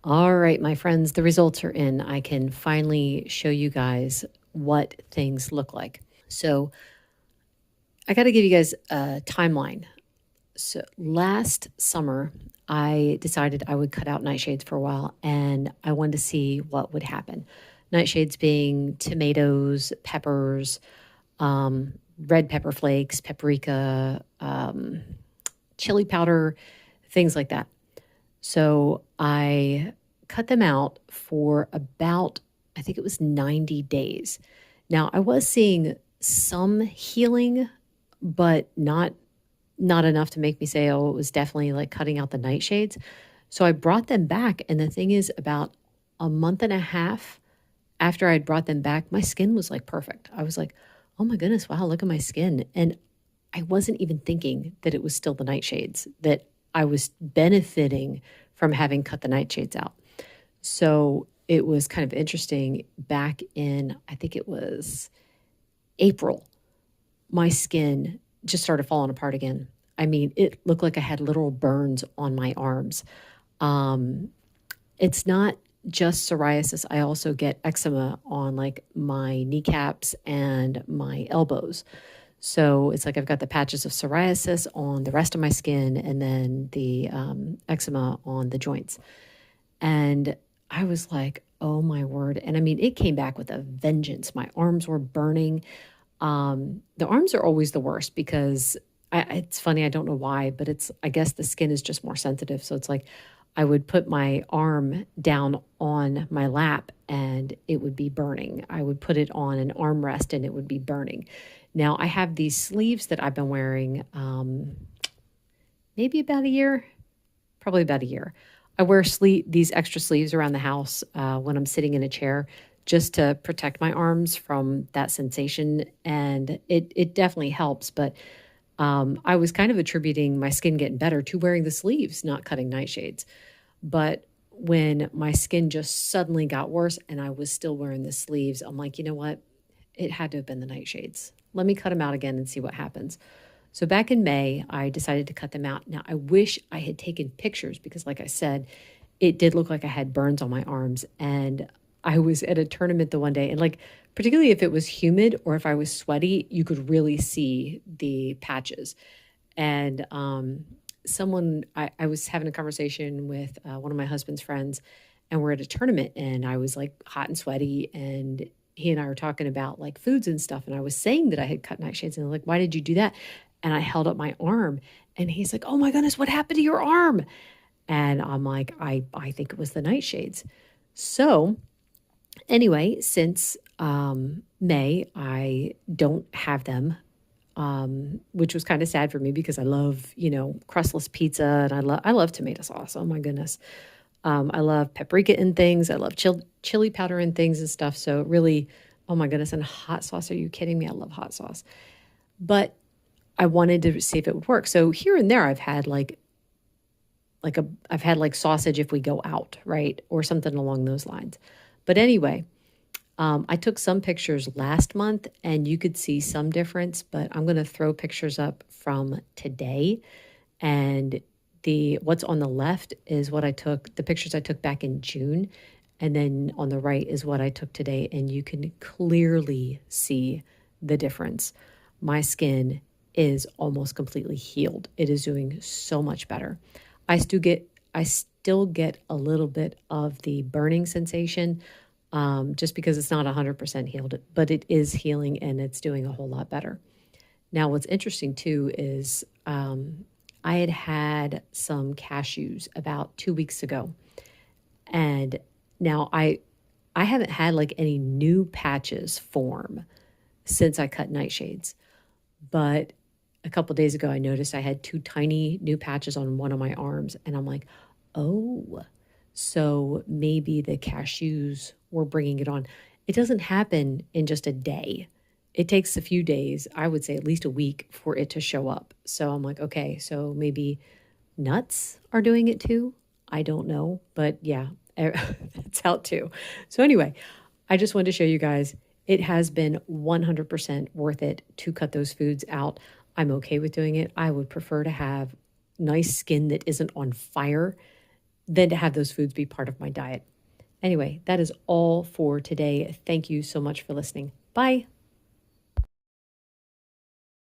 All right, my friends, the results are in. I can finally show you guys what things look like. So, I got to give you guys a timeline. So, last summer, I decided I would cut out nightshades for a while and I wanted to see what would happen. Nightshades being tomatoes, peppers, red pepper flakes, paprika, chili powder, things like that. So I cut them out for about, I think it was 90 days. Now I was seeing some healing, but not enough to make me say, oh, it was definitely like cutting out the nightshades. So I brought them back. And the thing is, about a month and a half after I'd brought them back, my skin was like perfect. I was like, oh my goodness, wow, look at my skin. And I wasn't even thinking that it was still the nightshades, that I was benefiting from having cut the nightshades out. So it was kind of interesting back in, I think it was April, my skin just started falling apart again. I mean, it looked like I had literal burns on my arms. Um, it's not just psoriasis. I also get eczema on like my kneecaps and my elbows. So it's like I've got the patches of psoriasis on the rest of my skin and then the eczema on the joints. And I was like, oh my word. And I mean, it came back with a vengeance. My arms were burning. The arms are always the worst because it's funny. I don't know why, but I guess the skin is just more sensitive. So it's like I would put my arm down on my lap and it would be burning. I would put it on an armrest and it would be burning. Now I have these sleeves that I've been wearing maybe about a year, probably about a year. I wear these extra sleeves around the house when I'm sitting in a chair just to protect my arms from that sensation. And it definitely helps. But I was kind of attributing my skin getting better to wearing the sleeves, not cutting nightshades. But when my skin just suddenly got worse and I was still wearing the sleeves, I'm like, you know what? It had to have been the nightshades. Let me cut them out again and see what happens. So back in May, I decided to cut them out. Now, I wish I had taken pictures because, like I said, it did look like I had burns on my arms. And I was at a tournament the one day, and like, particularly if it was humid or if I was sweaty, you could really see the patches. And I was having a conversation with one of my husband's friends, and we're at a tournament, and I was like hot and sweaty, and he and I were talking about like foods and stuff, and I was saying that I had cut nightshades, and I'm like, why did you do that? And I held up my arm, and he's like, oh my goodness, what happened to your arm? And I'm like, I think it was the nightshades. So anyway, since May, I don't have them, which was kind of sad for me because I love, crustless pizza and I love tomato sauce. Oh my goodness. I love paprika in things. I love chili powder in things and stuff. So it really, oh my goodness. And hot sauce. Are you kidding me? I love hot sauce. But I wanted to see if it would work. So here and there, I've had I've had like sausage if we go out, right? Or something along those lines. But anyway, I took some pictures last month and you could see some difference, but I'm going to throw pictures up from today. And what's on the left is the pictures I took back in June. And then on the right is what I took today. And you can clearly see the difference. My skin is almost completely healed. It is doing so much better. I still get a little bit of the burning sensation, just because it's not 100% healed, but it is healing and it's doing a whole lot better. Now, what's interesting too is I had some cashews about 2 weeks ago, and now I haven't had like any new patches form since I cut nightshades, but a couple days ago I noticed I had two tiny new patches on one of my arms, and I'm like, oh, so maybe the cashews were bringing it on. It doesn't happen in just a day. It takes a few days, I would say at least a week for it to show up. So I'm like, okay, so maybe nuts are doing it too. I don't know, but yeah, it's out too. So anyway, I just wanted to show you guys it has been 100% worth it to cut those foods out. I'm okay with doing it. I would prefer to have nice skin that isn't on fire than to have those foods be part of my diet. Anyway, that is all for today. Thank you so much for listening. Bye.